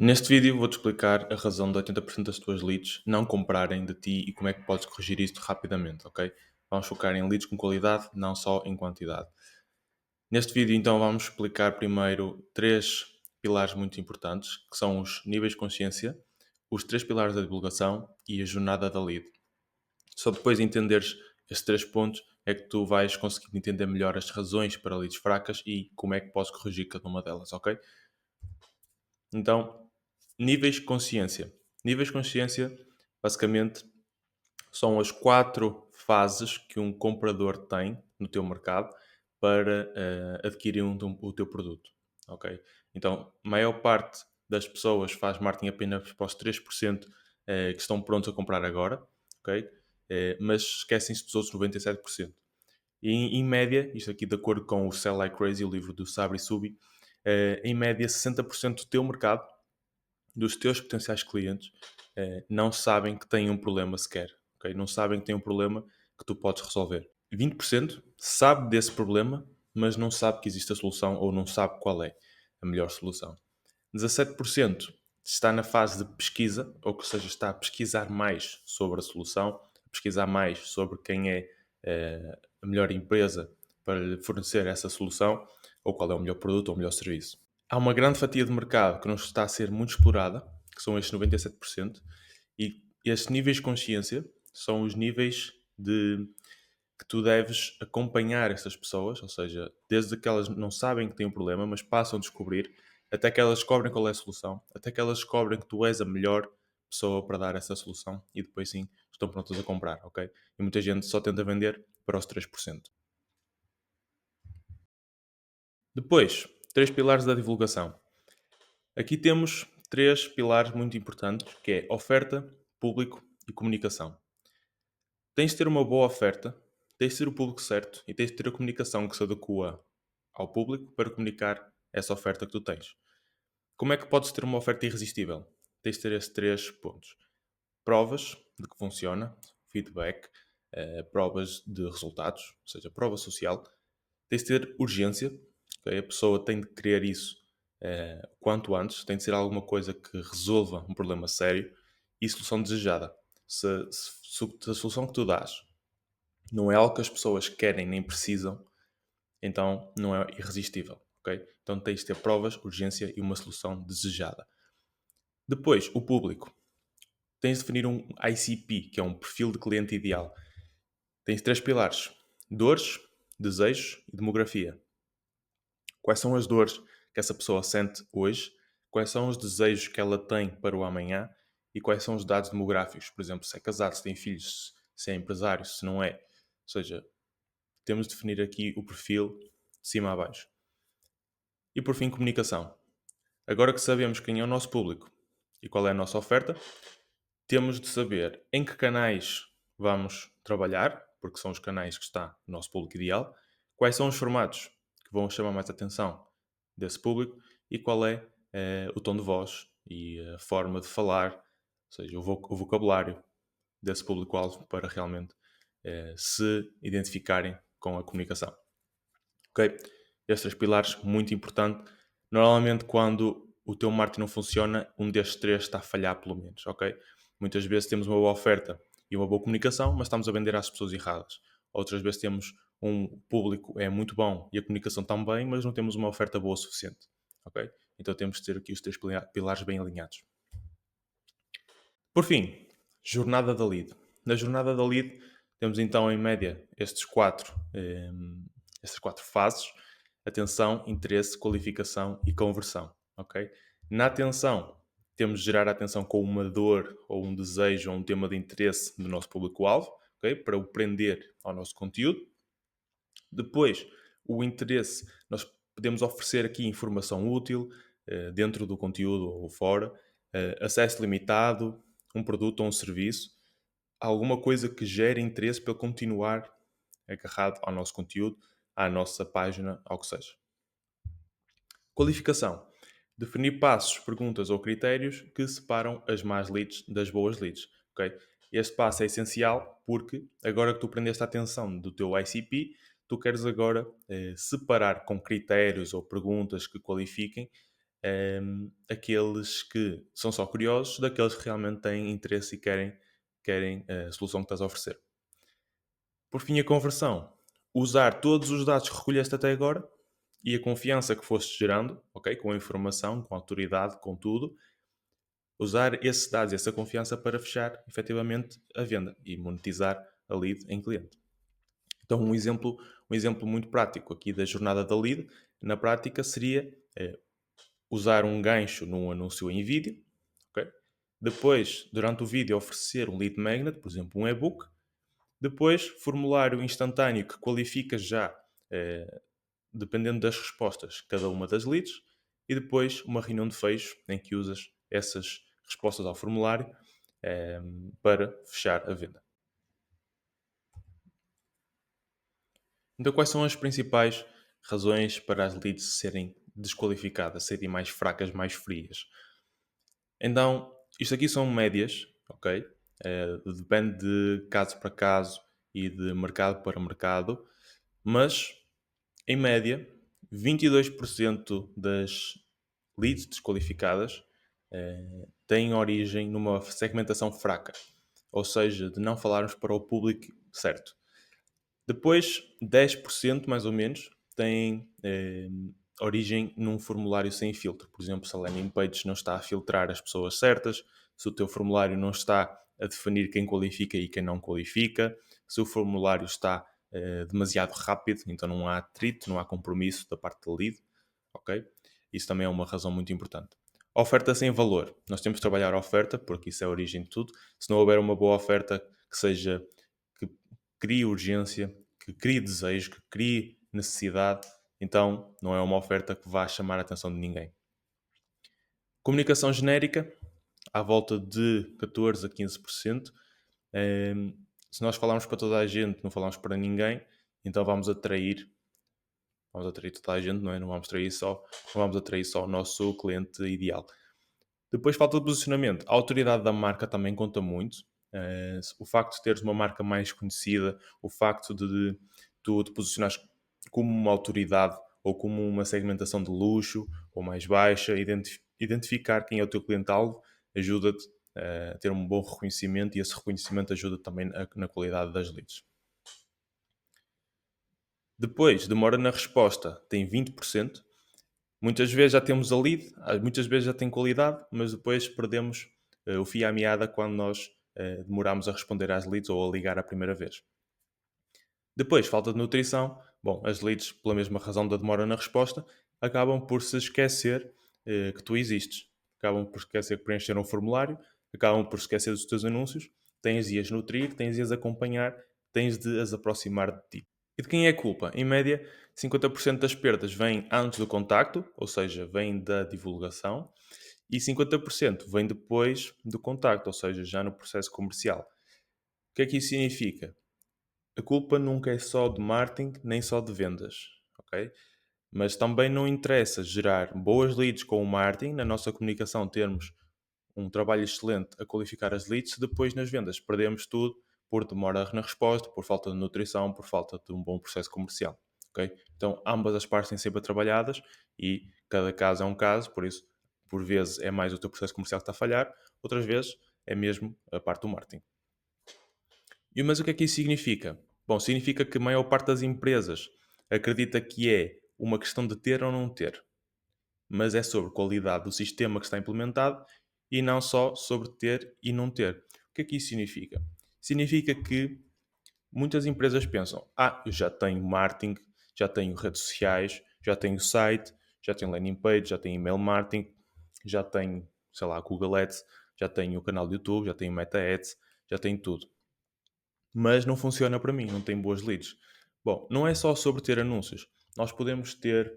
Neste vídeo vou-te explicar a razão de 80% das tuas leads não comprarem de ti e como é que podes corrigir isto rapidamente, ok? Vamos focar em leads com qualidade, não só em quantidade. Neste vídeo então vamos explicar primeiro três pilares muito importantes, que são os níveis de consciência, os três pilares da divulgação e a jornada da lead. Só depois de entenderes estes três pontos é que tu vais conseguir entender melhor as razões para leads fracas e como é que podes corrigir cada uma delas, ok? Então, níveis de consciência. Níveis de consciência, basicamente, são as 4 fases que um comprador tem no teu mercado para adquirir o teu produto. Ok? Então, a maior parte das pessoas faz marketing apenas para os 3% que estão prontos a comprar agora, ok? Mas esquecem-se dos outros 97%. E em média, isto aqui de acordo com o Sell Like Crazy, o livro do Sabri Subi, em média 60% do teu mercado, dos teus potenciais clientes, não sabem que têm um problema sequer. Okay? Não sabem que têm um problema que tu podes resolver. 20% sabe desse problema, mas não sabe que existe a solução ou não sabe qual é a melhor solução. 17% está na fase de pesquisa, ou seja, está a pesquisar mais sobre a solução, a pesquisar mais sobre quem é a melhor empresa para lhe fornecer essa solução, ou qual é o melhor produto ou o melhor serviço. Há uma grande fatia de mercado que não está a ser muito explorada, que são estes 97%, e estes níveis de consciência são os níveis de que tu deves acompanhar essas pessoas, ou seja, desde que elas não sabem que têm um problema, mas passam a descobrir, até que elas descobrem qual é a solução, até que elas descobrem que tu és a melhor pessoa para dar essa solução e depois sim estão prontas a comprar, ok? E muita gente só tenta vender para os 3%. Depois, três pilares da divulgação. Aqui temos três pilares muito importantes, que é oferta, público e comunicação. Tens de ter uma boa oferta, tens de ter o público certo e tens de ter a comunicação que se adequa ao público para comunicar essa oferta que tu tens. Como é que podes ter uma oferta irresistível? Tens de ter esses três pontos. Provas de que funciona, feedback, provas de resultados, ou seja, prova social. Tens de ter urgência, ok? A pessoa tem de querer isso quanto antes, tem de ser alguma coisa que resolva um problema sério e solução desejada. Se a solução que tu dás não é algo que as pessoas querem nem precisam, então não é irresistível, ok? Então tens de ter provas, urgência e uma solução desejada. Depois, o público. Tens de definir um ICP, que é um perfil de cliente ideal. Tens três pilares: dores, desejos e demografia. Quais são as dores que essa pessoa sente hoje? Quais são os desejos que ela tem para o amanhã? E quais são os dados demográficos? Por exemplo, se é casado, se tem filhos, se é empresário, se não é. Ou seja, temos de definir aqui o perfil de cima a baixo. E por fim, comunicação. Agora que sabemos quem é o nosso público e qual é a nossa oferta, temos de saber em que canais vamos trabalhar, porque são os canais que está no nosso público ideal, quais são os formatos que vão chamar mais a atenção desse público e qual é o tom de voz e a forma de falar, ou seja, o vocabulário desse público-alvo para realmente se identificarem com a comunicação. Ok? Estes três pilares, muito importante. Normalmente, quando o teu marketing não funciona, um destes três está a falhar, pelo menos. Ok? Muitas vezes temos uma boa oferta e uma boa comunicação, mas estamos a vender às pessoas erradas. Outras vezes temos um público é muito bom e a comunicação também, mas não temos uma oferta boa o suficiente. Ok? Então temos de ter aqui os três pilares bem alinhados. Por fim, jornada da lead. Na jornada da lead temos então em média estas quatro fases: atenção, interesse, qualificação e conversão. Ok? Na atenção, temos de gerar a atenção com uma dor ou um desejo ou um tema de interesse do nosso público-alvo, ok? Para o prender ao nosso conteúdo. Depois, o interesse, nós podemos oferecer aqui informação útil dentro do conteúdo ou fora, acesso limitado, um produto ou um serviço, alguma coisa que gere interesse para ele continuar agarrado ao nosso conteúdo, à nossa página, ao que seja. Qualificação. Definir passos, perguntas ou critérios que separam as más leads das boas leads. Okay? Este passo é essencial porque agora que tu prendeste a atenção do teu ICP, tu queres agora separar com critérios ou perguntas que qualifiquem aqueles que são só curiosos daqueles que realmente têm interesse e querem a solução que estás a oferecer. Por fim, a conversão. Usar todos os dados que recolheste até agora e a confiança que foste gerando, ok? Com a informação, com a autoridade, com tudo, usar esses dados, essa confiança para fechar efetivamente a venda e monetizar a lead em cliente. Então, um exemplo muito prático aqui da jornada da lead, na prática, seria usar um gancho num anúncio em vídeo, ok? Depois, durante o vídeo, oferecer um lead magnet, por exemplo, um e-book. Depois, formulário instantâneo que qualifica já, dependendo das respostas, cada uma das leads. E depois, uma reunião de fecho em que usas essas respostas ao formulário para fechar a venda. Então, quais são as principais razões para as leads serem desqualificadas, serem mais fracas, mais frias? Então, isto aqui são médias, ok? Depende de caso para caso e de mercado para mercado, mas, em média, 22% das leads desqualificadas têm origem numa segmentação fraca, ou seja, de não falarmos para o público certo. Depois, 10% mais ou menos têm origem num formulário sem filtro. Por exemplo, se a landing page não está a filtrar as pessoas certas, se o teu formulário não está a definir quem qualifica e quem não qualifica, se o formulário está demasiado rápido, então não há atrito, não há compromisso da parte do lead, ok? Isso também é uma razão muito importante. Oferta sem valor. Nós temos de trabalhar a oferta, porque isso é a origem de tudo. Se não houver uma boa oferta que crie urgência, que crie desejo, que crie necessidade, então não é uma oferta que vá chamar a atenção de ninguém. Comunicação genérica, à volta de 14 a 15%. Se nós falarmos para toda a gente, não falamos para ninguém, então vamos atrair toda a gente, não é? Não vamos atrair só o nosso cliente ideal. Depois falta de posicionamento. A autoridade da marca também conta muito. O facto de teres uma marca mais conhecida, o facto de tu te posicionares como uma autoridade ou como uma segmentação de luxo ou mais baixa, identificar quem é o teu cliente-alvo ajuda-te a ter um bom reconhecimento e esse reconhecimento ajuda também na qualidade das leads. Depois, demora na resposta, tem 20%. Muitas vezes já temos a lead, muitas vezes já tem qualidade, mas depois perdemos o fio à meada quando nós demoramos a responder às leads ou a ligar a primeira vez. Depois, falta de nutrição. Bom, as leads, pela mesma razão da demora na resposta, acabam por se esquecer que tu existes. Acabam por esquecer que preencheram um formulário, acabam por esquecer dos teus anúncios. Tens de as nutrir, tens de as acompanhar, tens de as aproximar de ti. E de quem é a culpa? Em média, 50% das perdas vêm antes do contacto, ou seja, vêm da divulgação, e 50% vem depois do contacto, ou seja, já no processo comercial. O que é que isso significa? A culpa nunca é só de marketing, nem só de vendas, ok? Mas também não interessa gerar boas leads com o marketing, na nossa comunicação termos um trabalho excelente a qualificar as leads, depois nas vendas perdemos tudo por demora na resposta, por falta de nutrição, por falta de um bom processo comercial. Okay? Então ambas as partes têm sempre trabalhadas e cada caso é um caso, por isso por vezes é mais o teu processo comercial que está a falhar, outras vezes é mesmo a parte do marketing. Mas o que é que isso significa? Bom, significa que a maior parte das empresas acredita que é uma questão de ter ou não ter, mas é sobre qualidade do sistema que está implementado e não só sobre ter e não ter. O que é que isso significa? Significa que muitas empresas pensam: eu já tenho marketing, já tenho redes sociais, já tenho site, já tenho landing page, já tenho email marketing, já tenho, sei lá, Google Ads, já tenho o canal do YouTube, já tenho Meta Ads, já tenho tudo. Mas não funciona para mim, não tem boas leads. Bom, não é só sobre ter anúncios. Nós podemos ter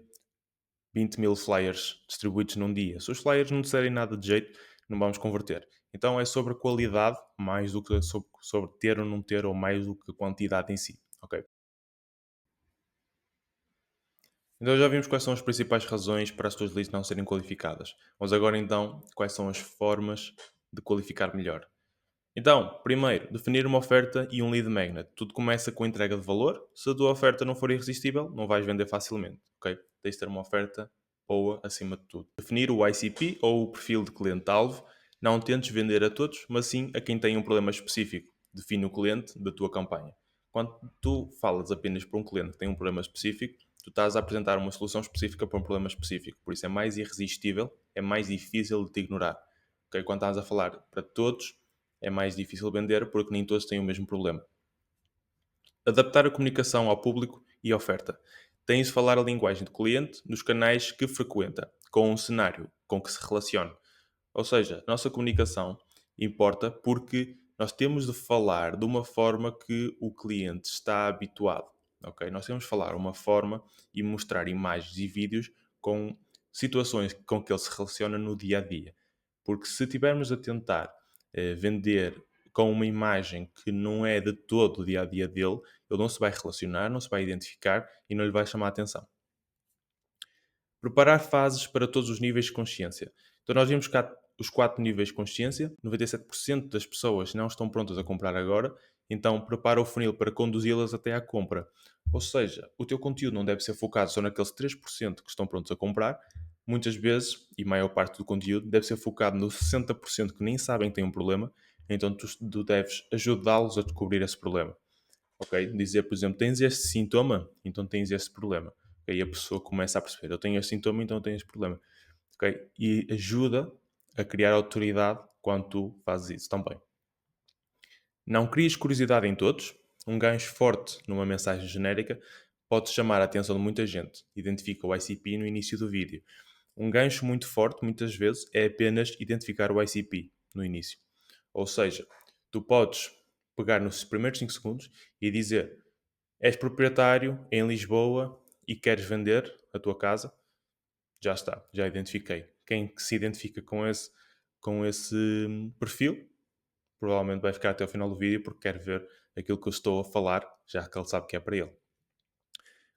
20 mil flyers distribuídos num dia. Se os flyers não disserem nada de jeito, não vamos converter. Então é sobre qualidade mais do que sobre ter ou não ter, ou mais do que a quantidade em si. Ok? Então já vimos quais são as principais razões para as tuas leads não serem qualificadas. Vamos agora então quais são as formas de qualificar melhor. Então, primeiro, definir uma oferta e um lead magnet. Tudo começa com a entrega de valor. Se a tua oferta não for irresistível, não vais vender facilmente. Ok? Tens de ter uma oferta boa acima de tudo. Definir o ICP ou o perfil de cliente-alvo. Não tentes vender a todos, mas sim a quem tem um problema específico. Define o cliente da tua campanha. Quando tu falas apenas para um cliente que tem um problema específico, tu estás a apresentar uma solução específica para um problema específico. Por isso é mais irresistível, é mais difícil de te ignorar. Ok? Quando estás a falar para todos, é mais difícil vender porque nem todos têm o mesmo problema. Adaptar a comunicação ao público e oferta. Tens de falar a linguagem do cliente nos canais que frequenta, com um cenário com que se relaciona. Ou seja, a nossa comunicação importa porque nós temos de falar de uma forma que o cliente está habituado. Ok? Nós temos de falar uma forma e mostrar imagens e vídeos com situações com que ele se relaciona no dia a dia. Porque se estivermos a tentar vender com uma imagem que não é de todo o dia a dia dele, ele não se vai relacionar, não se vai identificar e não lhe vai chamar a atenção. Preparar fases para todos os níveis de consciência. Então, nós vimos cá os 4 níveis de consciência. 97% das pessoas não estão prontas a comprar agora, então prepara o funil para conduzi-las até à compra. Ou seja, o teu conteúdo não deve ser focado só naqueles 3% que estão prontos a comprar. Muitas vezes, e maior parte do conteúdo, deve ser focado nos 60% que nem sabem que têm um problema, então tu deves ajudá-los a descobrir esse problema. Ok? Dizer, por exemplo, tens este sintoma, então tens este problema. Ok? E a pessoa começa a perceber, eu tenho este sintoma, então eu tenho este problema. Ok? E ajuda a criar autoridade quando tu fazes isso também. Não cries curiosidade em todos. Um gancho forte numa mensagem genérica pode chamar a atenção de muita gente. Identifica o ICP no início do vídeo. Um gancho muito forte, muitas vezes, é apenas identificar o ICP no início. Ou seja, tu podes pegar nos primeiros 5 segundos e dizer: és proprietário em Lisboa e queres vender a tua casa? Já está, já identifiquei. Quem se identifica com esse perfil, provavelmente vai ficar até o final do vídeo porque quer ver aquilo que eu estou a falar, já que ele sabe que é para ele.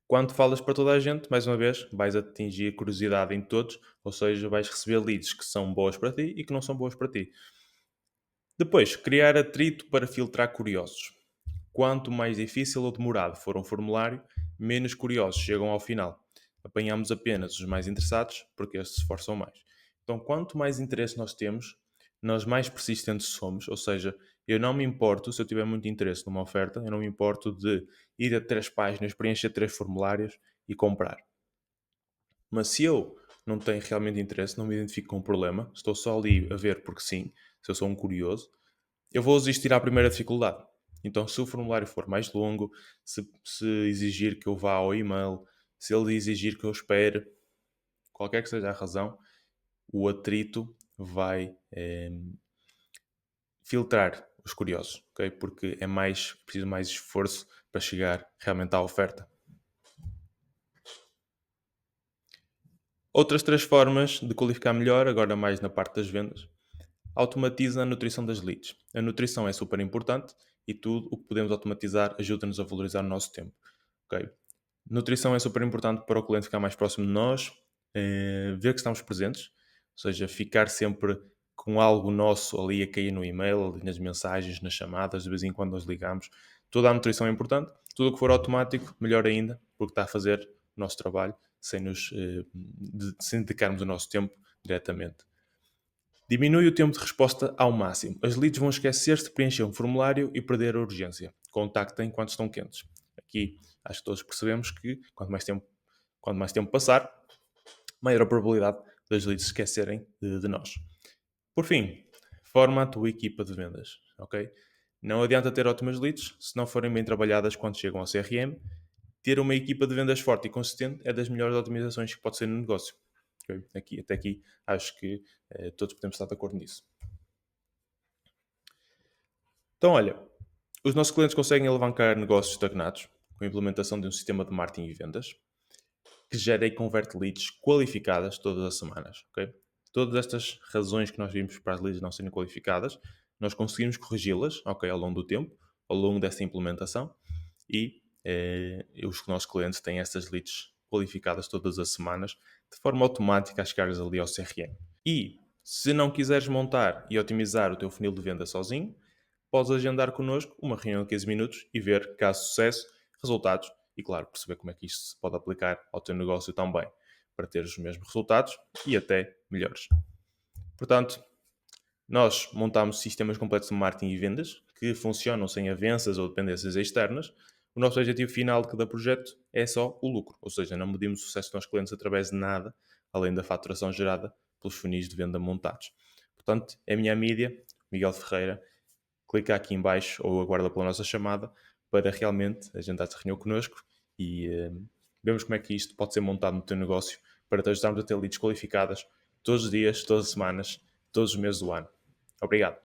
Quando falas para toda a gente, mais uma vez, vais atingir a curiosidade em todos, ou seja, vais receber leads que são boas para ti e que não são boas para ti. Depois, criar atrito para filtrar curiosos. Quanto mais difícil ou demorado for um formulário, menos curiosos chegam ao final. Apanhamos apenas os mais interessados porque estes se esforçam mais. Então, quanto mais interesse nós temos, nós mais persistentes somos. Ou seja, eu não me importo, se eu tiver muito interesse numa oferta, eu não me importo de ir a 3 páginas, preencher 3 formulários e comprar. Mas se eu não tenho realmente interesse, não me identifico com o problema, estou só ali a ver porque sim, se eu sou um curioso, eu vou resistir à primeira dificuldade. Então, se o formulário for mais longo, se exigir que eu vá ao e-mail, se ele exigir que eu espere, qualquer que seja a razão, o atrito vai filtrar os curiosos, ok? Porque é preciso mais esforço para chegar realmente à oferta. Outras 3 formas de qualificar melhor, agora mais na parte das vendas. Automatiza a nutrição das leads. A nutrição é super importante e tudo o que podemos automatizar ajuda-nos a valorizar o nosso tempo. Ok? Nutrição é super importante para o cliente ficar mais próximo de nós, ver que estamos presentes, ou seja, ficar sempre com algo nosso ali a cair no e-mail, ali nas mensagens, nas chamadas, de vez em quando nós ligamos. Toda a nutrição é importante, tudo o que for automático, melhor ainda, porque está a fazer o nosso trabalho sem dedicarmos o nosso tempo diretamente. Diminui o tempo de resposta ao máximo. As leads vão esquecer-se de preencher um formulário e perder a urgência. Contactem quando estão quentes. Aqui acho que todos percebemos que quanto mais tempo passar, maior a probabilidade das leads se esquecerem de nós. Por fim, forma a tua equipa de vendas. Ok? Não adianta ter ótimas leads se não forem bem trabalhadas quando chegam ao CRM. Ter uma equipa de vendas forte e consistente é das melhores otimizações que pode ser no negócio. Okay? Até aqui acho que todos podemos estar de acordo nisso. Então, olha, os nossos clientes conseguem alavancar negócios estagnados com a implementação de um sistema de marketing e vendas que gera e converte leads qualificadas todas as semanas. Okay? Todas estas razões que nós vimos para as leads não serem qualificadas, nós conseguimos corrigi-las, okay, ao longo do tempo, ao longo desta implementação, e os nossos clientes têm estas leads qualificadas todas as semanas de forma automática a chegares ali ao CRM. E se não quiseres montar e otimizar o teu funil de venda sozinho, podes agendar connosco uma reunião de 15 minutos e ver caso de sucesso, resultados e, claro, perceber como é que isto se pode aplicar ao teu negócio também. para ter os mesmos resultados e até melhores. Portanto, nós montamos sistemas completos de marketing e vendas que funcionam sem avanças ou dependências externas. O nosso objetivo final de cada projeto é só o lucro, ou seja, não medimos o sucesso dos nossos clientes através de nada, além da faturação gerada pelos funis de venda montados. Portanto, é a minha mídia, Miguel Ferreira. Clica aqui em baixo ou aguarda pela nossa chamada para realmente agendar-se a reunião connosco e vemos como é que isto pode ser montado no teu negócio para te ajudarmos a ter leads qualificadas todos os dias, todas as semanas, todos os meses do ano. Obrigado.